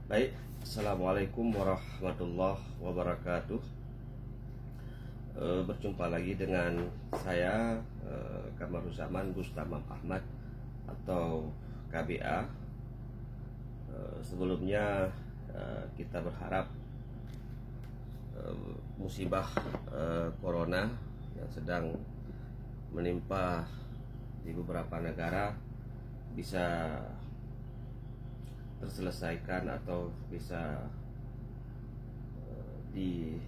Baik, Assalamualaikum warahmatullahi wabarakatuh. Berjumpa lagi dengan saya, Kamaruzzaman Bustamam Ahmad atau KBA. Sebelumnya kita berharap musibah corona yang sedang menimpa di beberapa negara bisa terselesaikan atau bisa di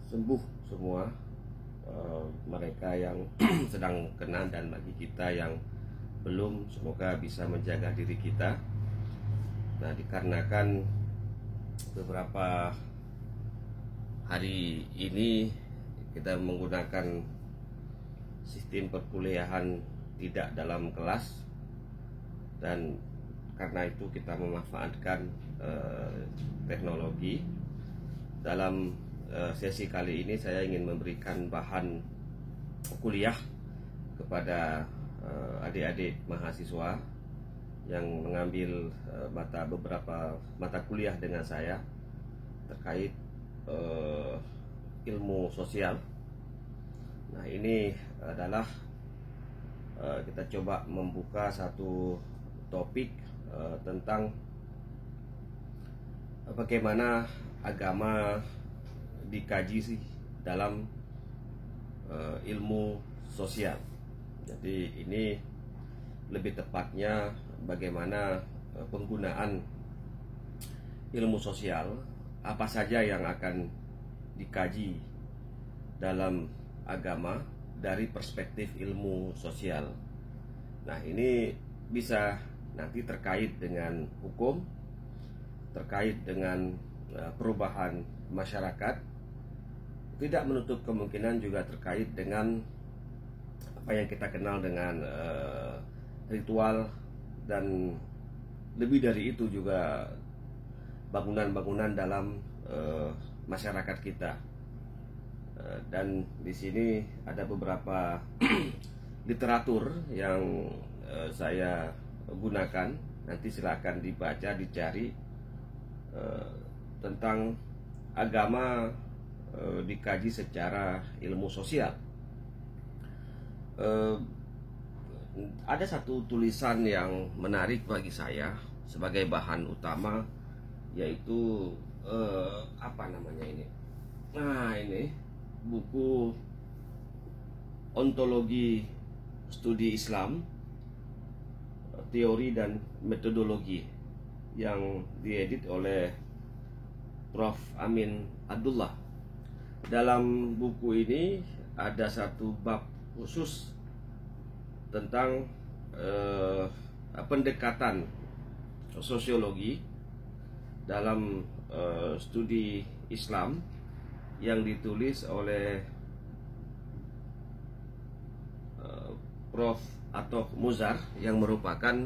sembuh semua mereka yang sedang kena, dan bagi kita yang belum, semoga bisa menjaga diri kita. Nah, dikarenakan beberapa hari ini kita menggunakan sistem perkuliahan tidak dalam kelas, dan karena itu kita memanfaatkan teknologi. Dalam sesi kali ini saya ingin memberikan bahan kuliah kepada adik-adik mahasiswa yang mengambil beberapa mata kuliah dengan saya terkait ilmu sosial. Nah, ini adalah kita coba membuka satu topik tentang bagaimana agama dikaji sih dalam ilmu sosial. Jadi ini lebih tepatnya bagaimana penggunaan ilmu sosial, apa saja yang akan dikaji dalam agama dari perspektif ilmu sosial. Nah, ini bisa nanti terkait dengan hukum, terkait dengan perubahan masyarakat, tidak menutup kemungkinan juga terkait dengan apa yang kita kenal dengan ritual, dan lebih dari itu juga bangunan-bangunan dalam masyarakat kita. Dan di sini ada beberapa literatur yang saya gunakan. Nanti silakan dibaca, dicari tentang agama dikaji secara ilmu sosial. Ada satu tulisan yang menarik bagi saya sebagai bahan utama, yaitu apa namanya ini? Nah, ini buku Ontologi Studi Islam, Teori dan Metodologi, yang diedit oleh Prof. Amin Abdullah. Dalam buku ini ada satu bab khusus tentang pendekatan sosiologi dalam studi Islam yang ditulis oleh Prof. Atok Muzar, yang merupakan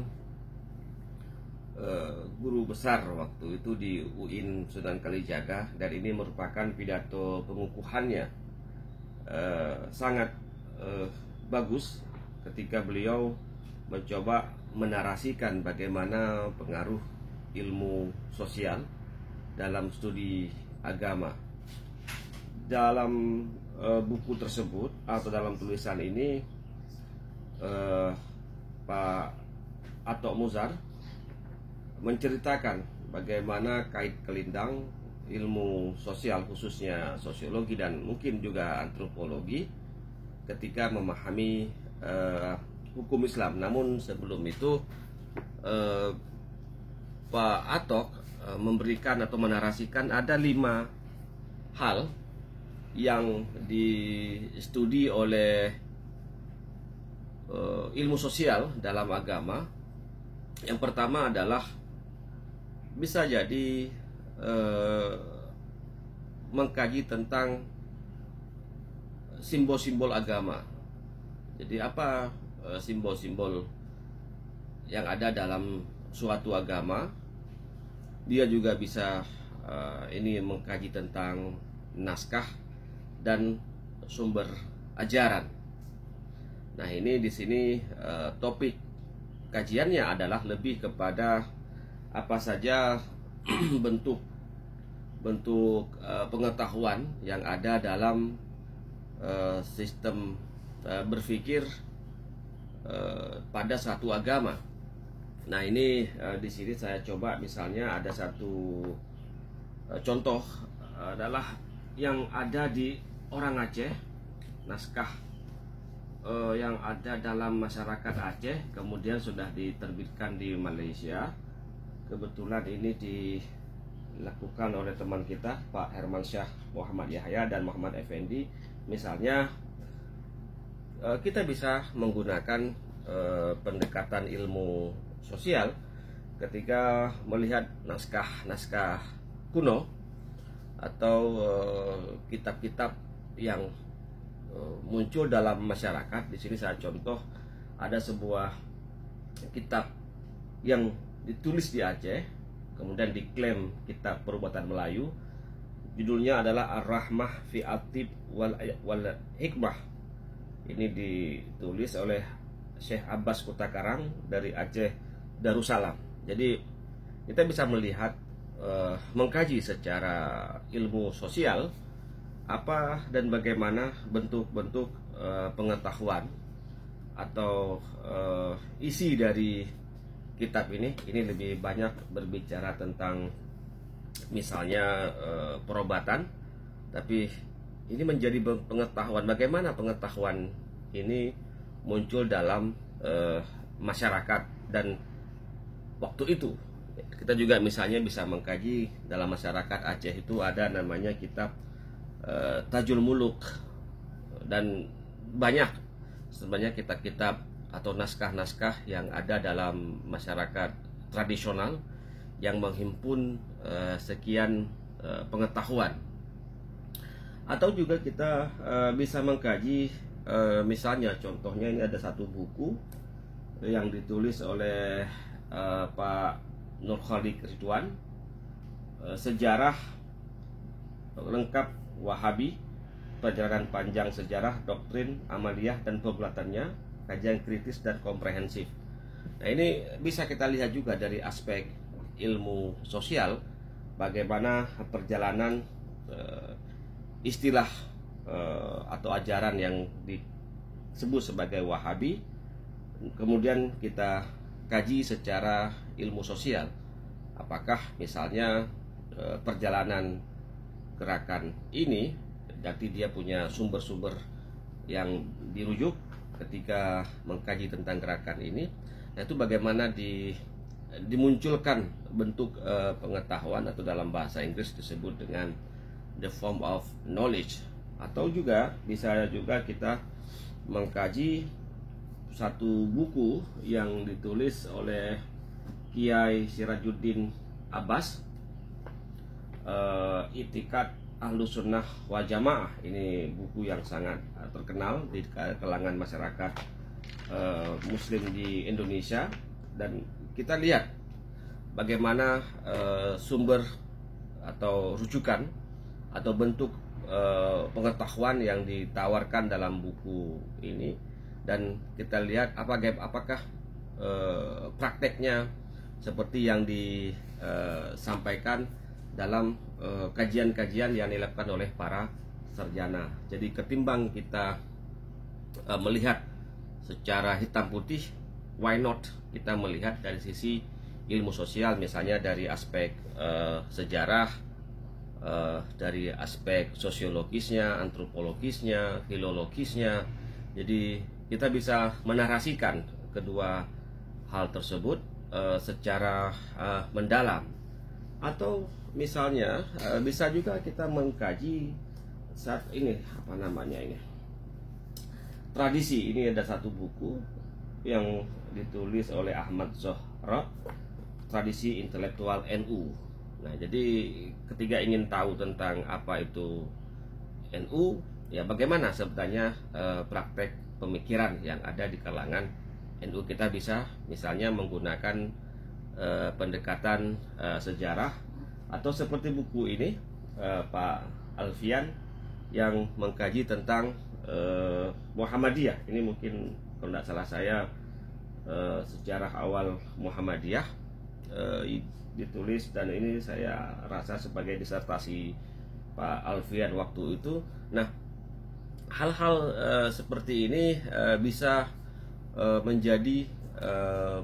guru besar waktu itu di UIN Sunan Kalijaga, dan ini merupakan pidato pengukuhannya sangat bagus ketika beliau mencoba menarasikan bagaimana pengaruh ilmu sosial dalam studi agama. Dalam buku tersebut atau dalam tulisan ini, Pak Atok Muzar menceritakan bagaimana kait kelindang ilmu sosial, khususnya sosiologi dan mungkin juga antropologi, ketika memahami hukum Islam. Namun sebelum itu Pak Atok memberikan atau menarasikan ada 5 hal yang distudi oleh ilmu sosial dalam agama. Yang pertama adalah bisa jadi mengkaji tentang simbol-simbol agama. Jadi apa simbol-simbol yang ada dalam suatu agama. Dia juga bisa ini mengkaji tentang naskah dan sumber ajaran. Nah, ini di sini topik kajiannya adalah lebih kepada apa saja bentuk pengetahuan yang ada dalam sistem berpikir pada satu agama. Nah, ini di sini saya coba, misalnya ada satu contoh adalah yang ada di orang Aceh, naskah yang ada dalam masyarakat Aceh, kemudian sudah diterbitkan di Malaysia. Kebetulan ini dilakukan oleh teman kita Pak Hermansyah Muhammad Yahya dan Muhammad Effendi. Misalnya kita bisa menggunakan pendekatan ilmu sosial ketika melihat naskah-naskah kuno atau kitab-kitab yang muncul dalam masyarakat. Di sini saya contoh, ada sebuah kitab yang ditulis di Aceh, kemudian diklaim kitab perubatan Melayu. Judulnya adalah Ar-Rahmah fi Atib wal Hikmah. Ini ditulis oleh Syekh Abbas Kutakarang dari Aceh Darussalam. Jadi kita bisa melihat, mengkaji secara ilmu sosial apa dan bagaimana bentuk-bentuk pengetahuan atau isi dari kitab ini. Ini lebih banyak berbicara tentang misalnya perobatan, tapi ini menjadi pengetahuan, bagaimana pengetahuan ini muncul dalam masyarakat dan waktu itu. Kita juga misalnya bisa mengkaji dalam masyarakat Aceh itu ada namanya kitab Tajul Muluk, dan banyak sebenarnya kitab-kitab atau naskah-naskah yang ada dalam masyarakat tradisional yang menghimpun sekian pengetahuan. Atau juga kita bisa mengkaji, misalnya contohnya ini ada satu buku yang ditulis oleh Pak Nurkhaliq Ridwan, Sejarah Lengkap Wahabi, Perjalanan Panjang Sejarah, Doktrin, Amaliyah, dan Pergulatannya, Kajian Kritis dan Komprehensif. Nah, ini bisa kita lihat juga dari aspek ilmu sosial, bagaimana perjalanan istilah atau ajaran yang disebut sebagai Wahabi, kemudian kita kaji secara ilmu sosial. Apakah misalnya perjalanan gerakan ini berarti dia punya sumber-sumber yang dirujuk ketika mengkaji tentang gerakan ini. Nah, itu bagaimana dimunculkan bentuk pengetahuan, atau dalam bahasa Inggris disebut dengan the form of knowledge. Atau juga bisa juga kita mengkaji satu buku yang ditulis oleh Kiai Sirajuddin Abbas, I'tiqad Ahlus Sunnah wal Jamaah. Ini buku yang sangat terkenal di kalangan masyarakat Muslim di Indonesia, dan kita lihat bagaimana sumber atau rujukan atau bentuk pengetahuan yang ditawarkan dalam buku ini, dan kita lihat apakah prakteknya seperti yang disampaikan dalam kajian-kajian yang dilakukan oleh para sarjana. Jadi ketimbang kita melihat secara hitam putih, why not kita melihat dari sisi ilmu sosial, misalnya dari aspek sejarah, dari aspek sosiologisnya, antropologisnya, filologisnya. Jadi kita bisa menarasikan kedua hal tersebut secara mendalam. Atau misalnya bisa juga kita mengkaji saat ini tradisi. Ini ada satu buku yang ditulis oleh Ahmad Zohra, Tradisi Intelektual NU. Nah, jadi ketika ingin tahu tentang apa itu NU, ya bagaimana sebenarnya praktek pemikiran yang ada di kalangan NU, kita bisa misalnya menggunakan pendekatan sejarah, atau seperti buku ini Pak Alfian yang mengkaji tentang Muhammadiyah. Ini mungkin kalau tidak salah saya sejarah awal Muhammadiyah ditulis, dan ini saya rasa sebagai disertasi Pak Alfian waktu itu. Nah, hal-hal seperti ini bisa menjadi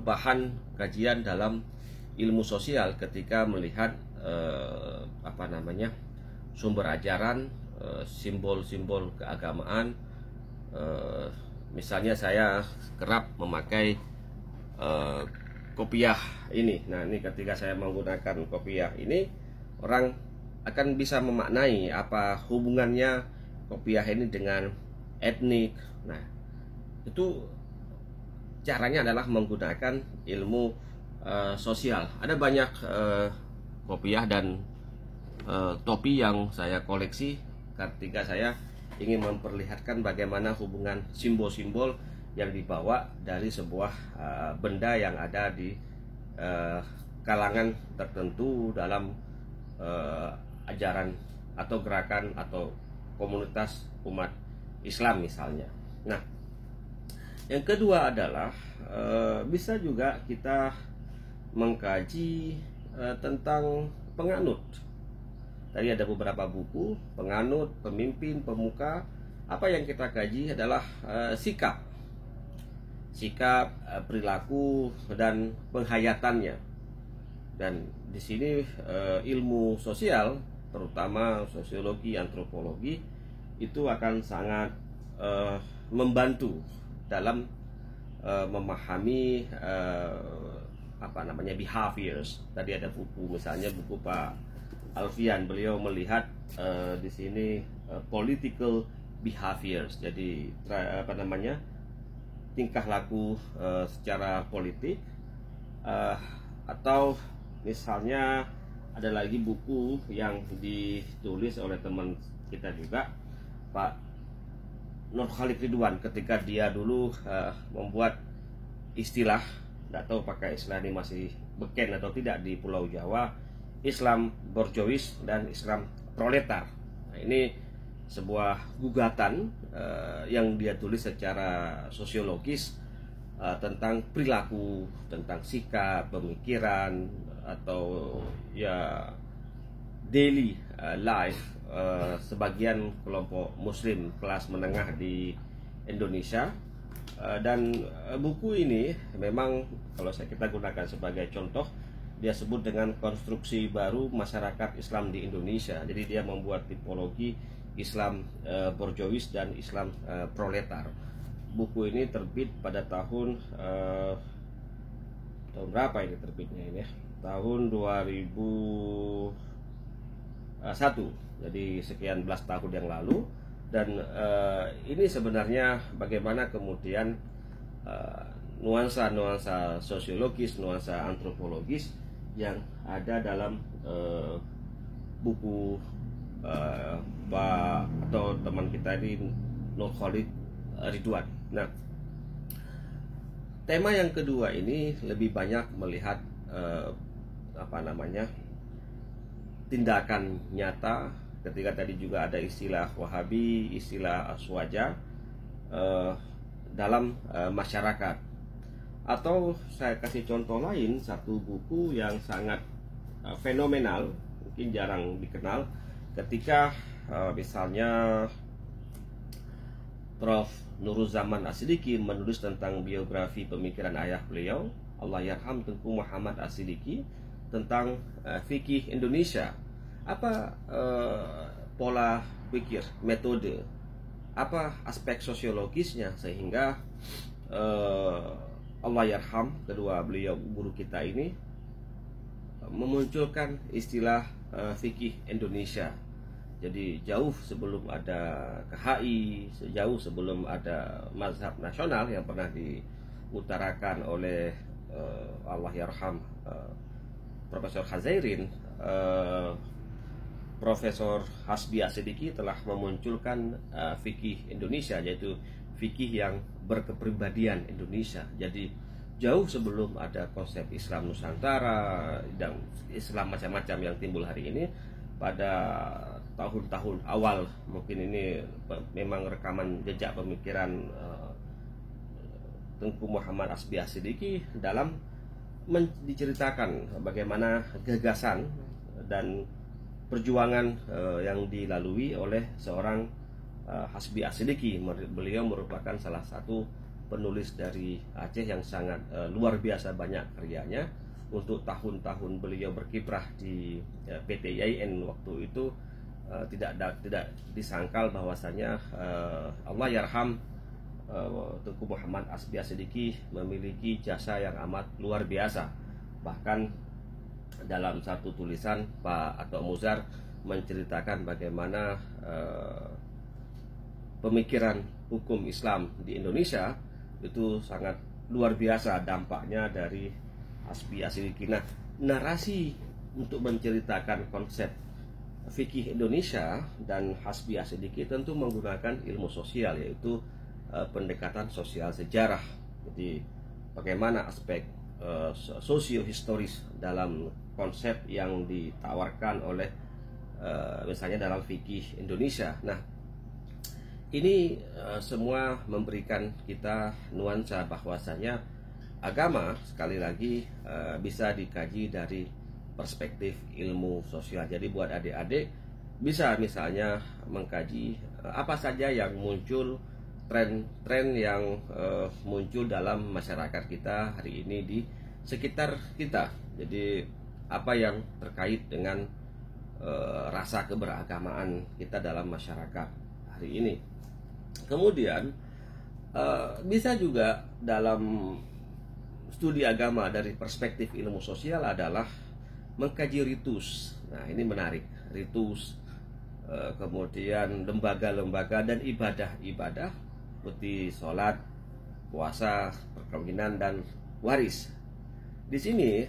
bahan kajian dalam ilmu sosial ketika melihat sumber ajaran, simbol-simbol keagamaan. Misalnya saya kerap memakai kopiah ini. Nah, ini ketika saya menggunakan kopiah ini, orang akan bisa memaknai apa hubungannya kopiah ini dengan etnik. Nah, itu caranya adalah menggunakan ilmu sosial. Ada banyak kopiah dan topi yang saya koleksi ketika saya ingin memperlihatkan bagaimana hubungan simbol-simbol yang dibawa dari sebuah benda yang ada di kalangan tertentu dalam ajaran atau gerakan atau komunitas umat Islam misalnya. Nah, yang kedua adalah bisa juga kita mengkaji tentang penganut. Tadi ada beberapa buku, penganut, pemimpin, pemuka. Apa yang kita kaji adalah sikap, perilaku, dan penghayatannya. Dan di sini ilmu sosial, terutama sosiologi, antropologi, itu akan sangat membantu dalam memahami behaviors. Tadi ada buku, misalnya buku Pak Alfian, beliau melihat di sini political behaviors. Jadi tingkah laku secara politik. Atau misalnya ada lagi buku yang ditulis oleh teman kita juga, Pak Nur Khalid Ridwan, ketika dia dulu membuat istilah, tidak tahu pakai istilah ini masih beken atau tidak di Pulau Jawa, Islam borjois dan Islam proletar. Nah, ini sebuah gugatan yang dia tulis secara sosiologis tentang perilaku, tentang sikap, pemikiran, atau ya daily life sebagian kelompok muslim kelas menengah di Indonesia. Dan buku ini memang kalau kita gunakan sebagai contoh, dia sebut dengan konstruksi baru masyarakat Islam di Indonesia. Jadi dia membuat tipologi Islam borjois dan Islam proletar. Buku ini terbit pada tahun berapa ini terbitnya ini ya? Tahun 2001. Jadi sekian belas tahun yang lalu. Dan ini sebenarnya bagaimana kemudian nuansa-nuansa sosiologis, nuansa antropologis yang ada dalam buku Pak atau teman kita ini, Nur Khalid Ridwan. Nah, tema yang kedua ini lebih banyak melihat tindakan nyata. Ketika tadi juga ada istilah Wahabi, istilah Aswaja dalam masyarakat. Atau saya kasih contoh lain, satu buku yang sangat fenomenal, mungkin jarang dikenal, ketika misalnya Prof. Nuruzaman As-Sidiki menulis tentang biografi pemikiran ayah beliau, Allahyarham Tengku Muhammad As-Sidiki, tentang fikih Indonesia. Apa pola pikir, metode, apa aspek sosiologisnya, sehingga Allahyarham, kedua beliau guru kita ini, memunculkan istilah fikih Indonesia. Jadi jauh sebelum ada KHI, jauh sebelum ada mazhab nasional yang pernah diutarakan oleh Allahyarham Profesor Hazairin, Profesor Hasbi As-Sidiki telah memunculkan fikih Indonesia, yaitu fikih yang berkepribadian Indonesia. Jadi jauh sebelum ada konsep Islam Nusantara dan Islam macam-macam yang timbul hari ini, pada tahun-tahun awal, mungkin ini memang rekaman jejak pemikiran Tengku Muhammad Asbi As-Siddiqi dalam diceritakan bagaimana gagasan dan perjuangan yang dilalui oleh seorang Hasbi As-Siddiqi. Beliau merupakan salah satu penulis dari Aceh yang sangat luar biasa banyak karyanya. Untuk tahun-tahun beliau berkiprah di PT IAIN waktu itu tidak disangkal bahwasanya Allah yarham Tengku Muhammad Asbi As-Siddiqi memiliki jasa yang amat luar biasa. Bahkan dalam satu tulisan Pak Atok Muzar menceritakan bagaimana pemikiran hukum Islam di Indonesia itu sangat luar biasa dampaknya dari Hasbi As-Siddiqi. Nah, narasi untuk menceritakan konsep fikih Indonesia dan Hasbi As-Siddiqi tentu menggunakan ilmu sosial, yaitu pendekatan sosial sejarah. Jadi bagaimana aspek sosiohistoris dalam konsep yang ditawarkan oleh misalnya dalam fikih Indonesia. Nah, ini semua memberikan kita nuansa bahwasanya agama sekali lagi bisa dikaji dari perspektif ilmu sosial. Jadi buat adik-adik bisa misalnya mengkaji apa saja yang muncul, tren-tren yang muncul dalam masyarakat kita hari ini di sekitar kita. Jadi apa yang terkait dengan rasa keberagamaan kita dalam masyarakat hari ini. Kemudian bisa juga dalam studi agama dari perspektif ilmu sosial adalah mengkaji ritus. Nah, ini menarik, ritus, kemudian lembaga-lembaga dan ibadah-ibadah seperti sholat, puasa, perkawinan, dan waris. Di sini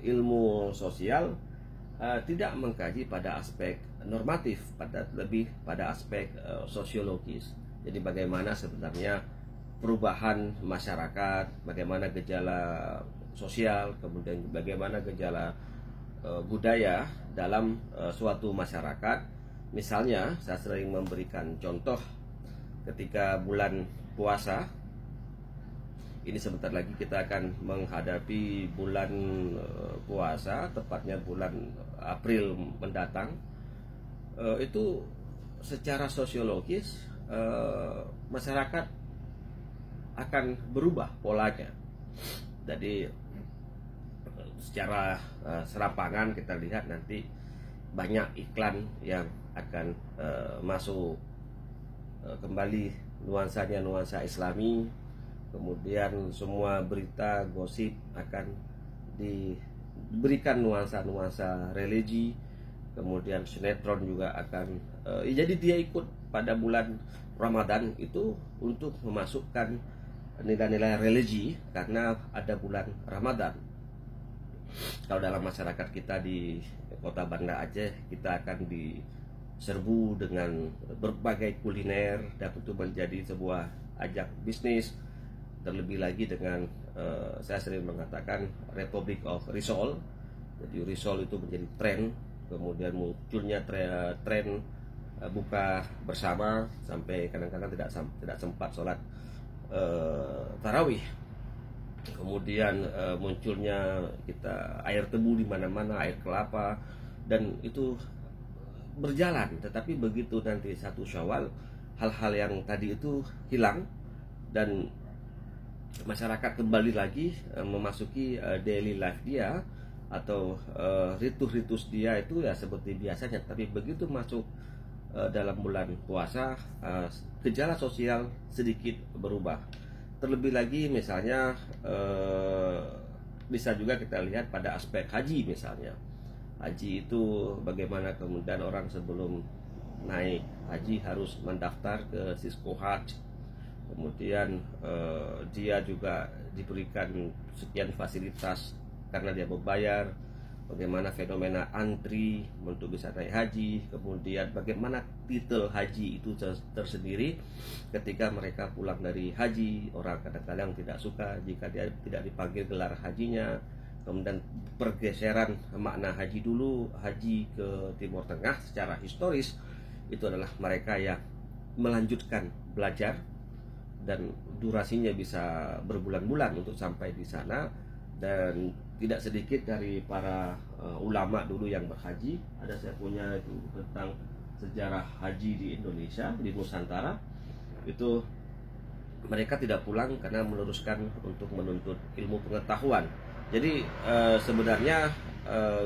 ilmu sosial tidak mengkaji pada aspek normatif, lebih pada aspek sosiologis. Jadi bagaimana sebenarnya perubahan masyarakat, bagaimana gejala sosial, kemudian bagaimana gejala budaya dalam suatu masyarakat. Misalnya, saya sering memberikan contoh ketika bulan puasa. Ini sebentar lagi kita akan menghadapi bulan puasa, tepatnya bulan April mendatang. Itu secara sosiologis masyarakat akan berubah polanya. Jadi secara serampangan kita lihat nanti banyak iklan yang akan masuk kembali nuansanya nuansa Islami. Kemudian semua berita gosip akan diberikan nuansa-nuansa religi. Kemudian sinetron juga akan jadi dia ikut pada bulan Ramadan itu untuk memasukkan nilai-nilai religi karena ada bulan Ramadan. Kalau dalam masyarakat kita di kota Banda Aceh, kita akan diserbu dengan berbagai kuliner dan itu menjadi sebuah ajang bisnis. Terlebih lagi dengan saya sering mengatakan Republic of Risol. Jadi risol itu menjadi tren, kemudian munculnya tren buka bersama sampai kadang-kadang tidak sempat sholat tarawih. Kemudian munculnya kita air tebu di mana-mana, air kelapa, dan itu berjalan. Tetapi begitu nanti 1 Syawal, hal-hal yang tadi itu hilang dan masyarakat kembali lagi memasuki daily life dia atau ritus-ritus dia itu ya seperti biasanya. Tapi begitu masuk dalam bulan puasa, gejala sosial sedikit berubah. Terlebih lagi misalnya bisa juga kita lihat pada aspek haji misalnya. Haji itu bagaimana kemudian orang sebelum naik haji harus mendaftar ke Sisko Haji. Kemudian dia juga diberikan sekian fasilitas karena dia membayar. Bagaimana fenomena antri untuk bisa naik haji, kemudian bagaimana titel haji itu tersendiri. Ketika mereka pulang dari haji, orang kadang-kadang tidak suka jika dia tidak dipanggil gelar hajinya. kemudian pergeseran makna haji dulu, haji ke Timur Tengah secara historis itu adalah mereka yang melanjutkan belajar dan durasinya bisa berbulan-bulan untuk sampai di sana. Dan tidak sedikit dari para ulama dulu yang berhaji. Ada saya punya itu tentang sejarah haji di Indonesia, di Nusantara. Itu mereka tidak pulang karena meneruskan untuk menuntut ilmu pengetahuan. Jadi sebenarnya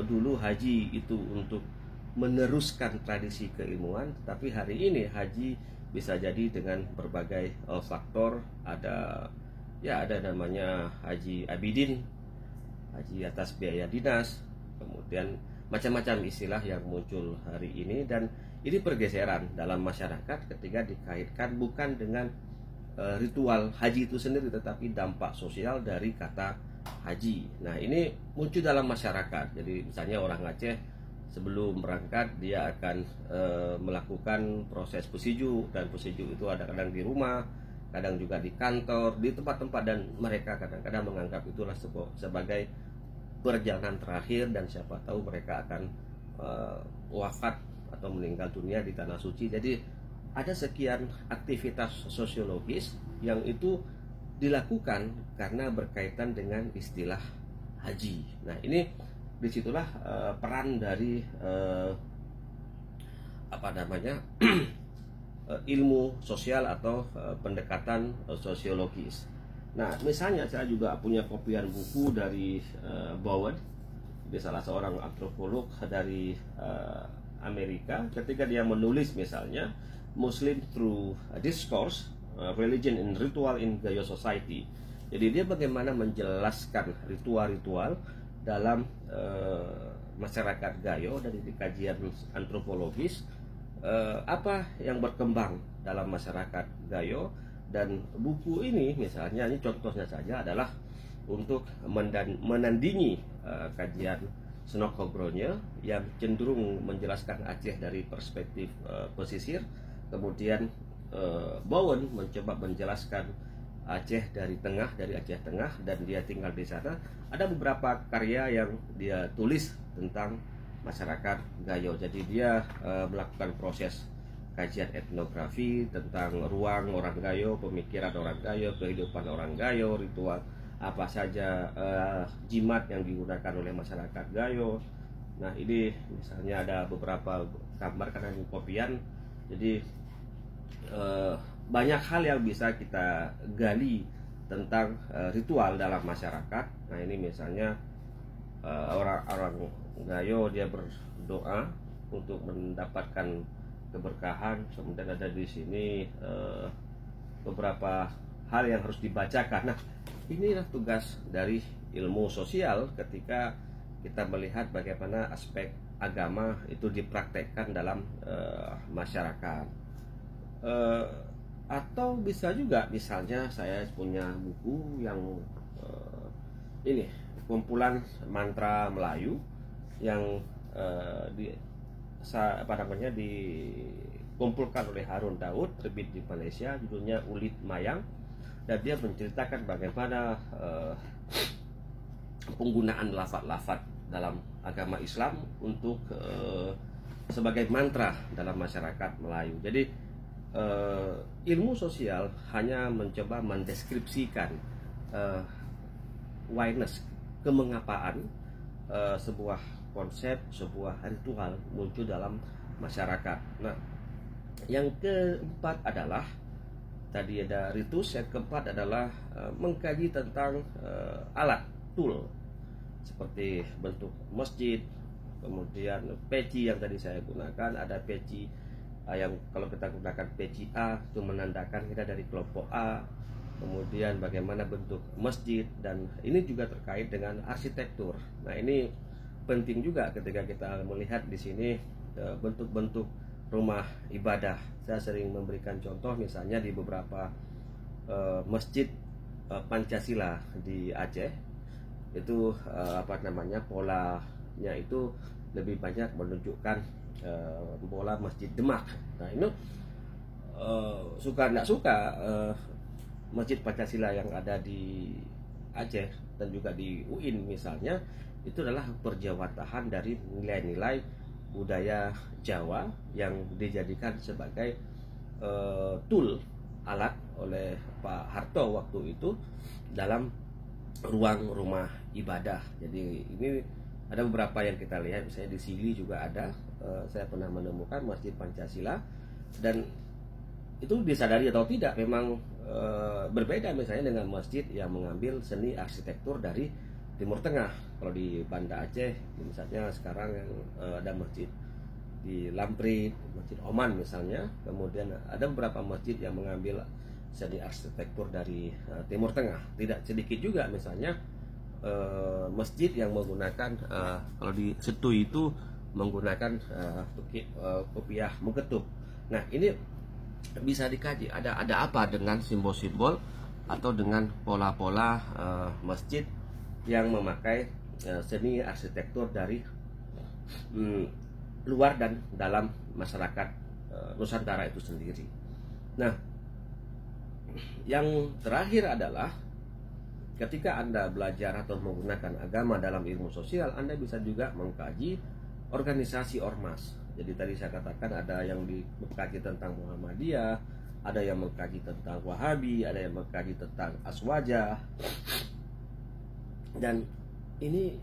dulu haji itu untuk meneruskan tradisi keilmuan, tapi hari ini haji bisa jadi dengan berbagai faktor. Ada namanya haji abidin, haji atas biaya dinas, kemudian macam-macam istilah yang muncul hari ini. Dan ini pergeseran dalam masyarakat ketika dikaitkan bukan dengan ritual haji itu sendiri, tetapi dampak sosial dari kata haji. Nah, ini muncul dalam masyarakat. Jadi misalnya orang Aceh sebelum berangkat dia akan melakukan proses pesiju, dan pesiju itu ada kadang di rumah, kadang juga di kantor, di tempat-tempat, dan mereka kadang-kadang menganggap itulah sebagai perjalanan terakhir, dan siapa tahu mereka akan wafat atau meninggal dunia di tanah suci. Jadi ada sekian aktivitas sosiologis yang itu dilakukan karena berkaitan dengan istilah haji. Nah, ini disitulah peran dari ilmu sosial atau pendekatan sosiologis. Nah, misalnya saya juga punya kopian buku dari Bowen, dia salah seorang antropolog dari Amerika. Ketika dia menulis misalnya Muslim Through Discourse, Religion and Ritual in Gayo Society. Jadi dia bagaimana menjelaskan ritual-ritual dalam masyarakat Gayo dari kajian antropologis, apa yang berkembang dalam masyarakat Gayo. Dan buku ini misalnya, ini contohnya saja, adalah untuk menandingi kajian Senok Hogronje yang cenderung menjelaskan Aceh dari perspektif pesisir. Kemudian Bowen mencoba menjelaskan Aceh dari Aceh Tengah, dan dia tinggal di sana. Ada beberapa karya yang dia tulis tentang masyarakat Gayo. Jadi dia melakukan proses kajian etnografi tentang ruang orang Gayo, pemikiran orang Gayo, kehidupan orang Gayo, ritual apa saja jimat yang digunakan oleh masyarakat Gayo. Nah, ini misalnya ada beberapa gambar karena ini kopian. Jadi banyak hal yang bisa kita gali tentang ritual dalam masyarakat. Nah, ini misalnya orang-orang Gayo dia berdoa untuk mendapatkan keberkahan. Kemudian ada di sini beberapa hal yang harus dibacakan. Nah, inilah tugas dari ilmu sosial ketika kita melihat bagaimana aspek agama itu dipraktekkan dalam masyarakat. Atau bisa juga misalnya saya punya buku yang ini kumpulan mantra Melayu yang dikumpulkan oleh Harun Daud, terbit di Malaysia, judulnya Ulit Mayang. Dan dia menceritakan bagaimana penggunaan lafaz-lafaz dalam agama Islam untuk sebagai mantra dalam masyarakat Melayu. Jadi ilmu sosial hanya mencoba mendeskripsikan witness, kemengapaan sebuah konsep, sebuah ritual muncul dalam masyarakat. Nah, yang keempat adalah tadi ada ritus, yang keempat adalah mengkaji tentang alat, tool, seperti bentuk masjid, kemudian peci yang tadi saya gunakan. Ada peci yang kalau kita gunakan peci A itu menandakan kita dari kelompok A. Kemudian bagaimana bentuk masjid, dan ini juga terkait dengan arsitektur. Nah, ini penting juga ketika kita melihat di sini bentuk-bentuk rumah ibadah. Saya sering memberikan contoh misalnya di beberapa masjid Pancasila di Aceh itu polanya itu lebih banyak menunjukkan pola Masjid Demak. Nah, ini suka tidak suka Masjid Pancasila yang ada di Aceh dan juga di UIN misalnya, itu adalah perjawatahan dari nilai-nilai budaya Jawa yang dijadikan sebagai tool, alat oleh Pak Harto waktu itu dalam ruang rumah ibadah. Jadi ini ada beberapa yang kita lihat, misalnya di Sili juga ada, saya pernah menemukan Masjid Pancasila, dan itu disadari atau tidak memang berbeda misalnya dengan masjid yang mengambil seni arsitektur dari Timur Tengah. Kalau di Banda Aceh misalnya sekarang yang ada masjid di Lamprit, Masjid Oman misalnya, kemudian ada beberapa masjid yang mengambil seni arsitektur dari Timur Tengah. Tidak sedikit juga misalnya masjid yang menggunakan kalau di Setu itu menggunakan kopiah Muketuk. Nah, ini bisa dikaji ada apa dengan simbol-simbol atau dengan pola-pola masjid yang memakai seni arsitektur dari luar dan dalam masyarakat Nusantara itu sendiri. Nah, yang terakhir adalah ketika Anda belajar atau menggunakan agama dalam ilmu sosial, Anda bisa juga mengkaji organisasi ormas. Jadi tadi saya katakan ada yang mengkaji tentang Muhammadiyah, ada yang mengkaji tentang Wahabi, ada yang mengkaji tentang Aswajah. Dan ini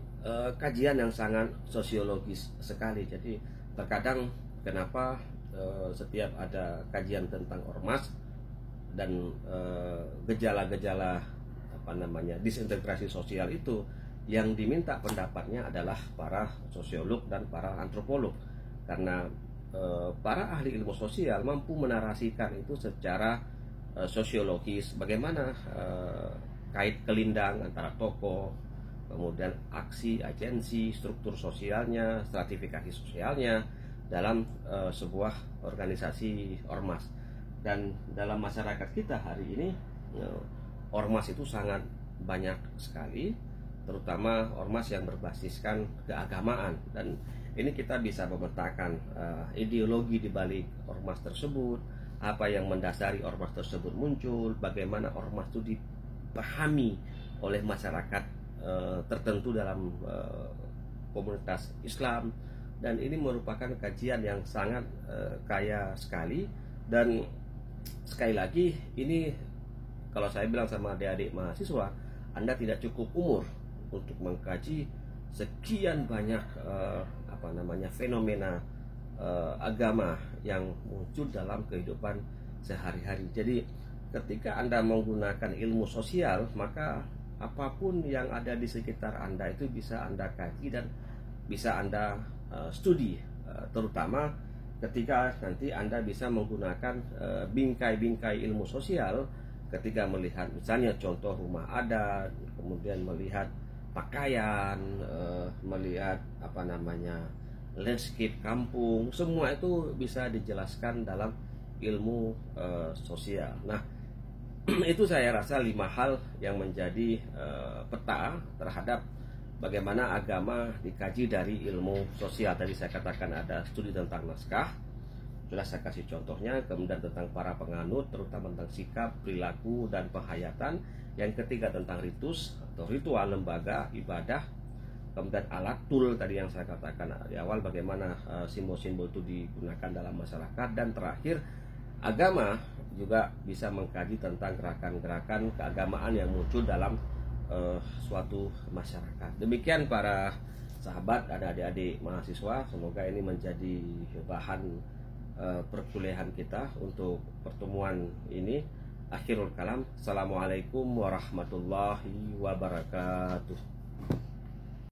kajian yang sangat sosiologis sekali. Jadi terkadang kenapa setiap ada kajian tentang ormas dan gejala-gejala disintegrasi sosial itu, yang diminta pendapatnya adalah para sosiolog dan para antropolog, karena para ahli ilmu sosial mampu menarasikan itu secara sosiologis, bagaimana kait kelindang antara tokoh, kemudian aksi, agensi, struktur sosialnya, stratifikasi sosialnya dalam sebuah organisasi ormas. Dan dalam masyarakat kita hari ini ormas itu sangat banyak sekali, terutama ormas yang berbasiskan keagamaan. Dan ini kita bisa memetakan ideologi di balik ormas tersebut, apa yang mendasari ormas tersebut muncul, bagaimana ormas itu dipahami oleh masyarakat tertentu dalam komunitas Islam. Dan ini merupakan kajian yang sangat kaya sekali. Dan sekali lagi, ini kalau saya bilang sama adik-adik mahasiswa, Anda tidak cukup umur untuk mengkaji sekian banyak fenomena agama yang muncul dalam kehidupan sehari-hari. Jadi ketika Anda menggunakan ilmu sosial, maka apapun yang ada di sekitar Anda itu bisa Anda kaji dan bisa Anda studi, terutama ketika nanti Anda bisa menggunakan bingkai-bingkai ilmu sosial ketika melihat misalnya contoh rumah adat, kemudian melihat pakaian, melihat landscape kampung, semua itu bisa dijelaskan dalam ilmu sosial. Nah, itu saya rasa 5 hal yang menjadi peta terhadap bagaimana agama dikaji dari ilmu sosial. Tadi saya katakan ada studi tentang naskah, sudah saya kasih contohnya, kemudian tentang para penganut, terutama tentang sikap, perilaku, dan penghayatan. Yang ketiga tentang ritus atau ritual lembaga ibadah, kemudian alat tool tadi yang saya katakan di awal, bagaimana simbol-simbol itu digunakan dalam masyarakat. Dan terakhir, agama juga bisa mengkaji tentang gerakan-gerakan keagamaan yang muncul dalam suatu masyarakat. Demikian para sahabat, ada adik-adik mahasiswa, semoga ini menjadi bahan perkuliahan kita untuk pertemuan ini. Akhirul kalam, assalamualaikum warahmatullahi wabarakatuh.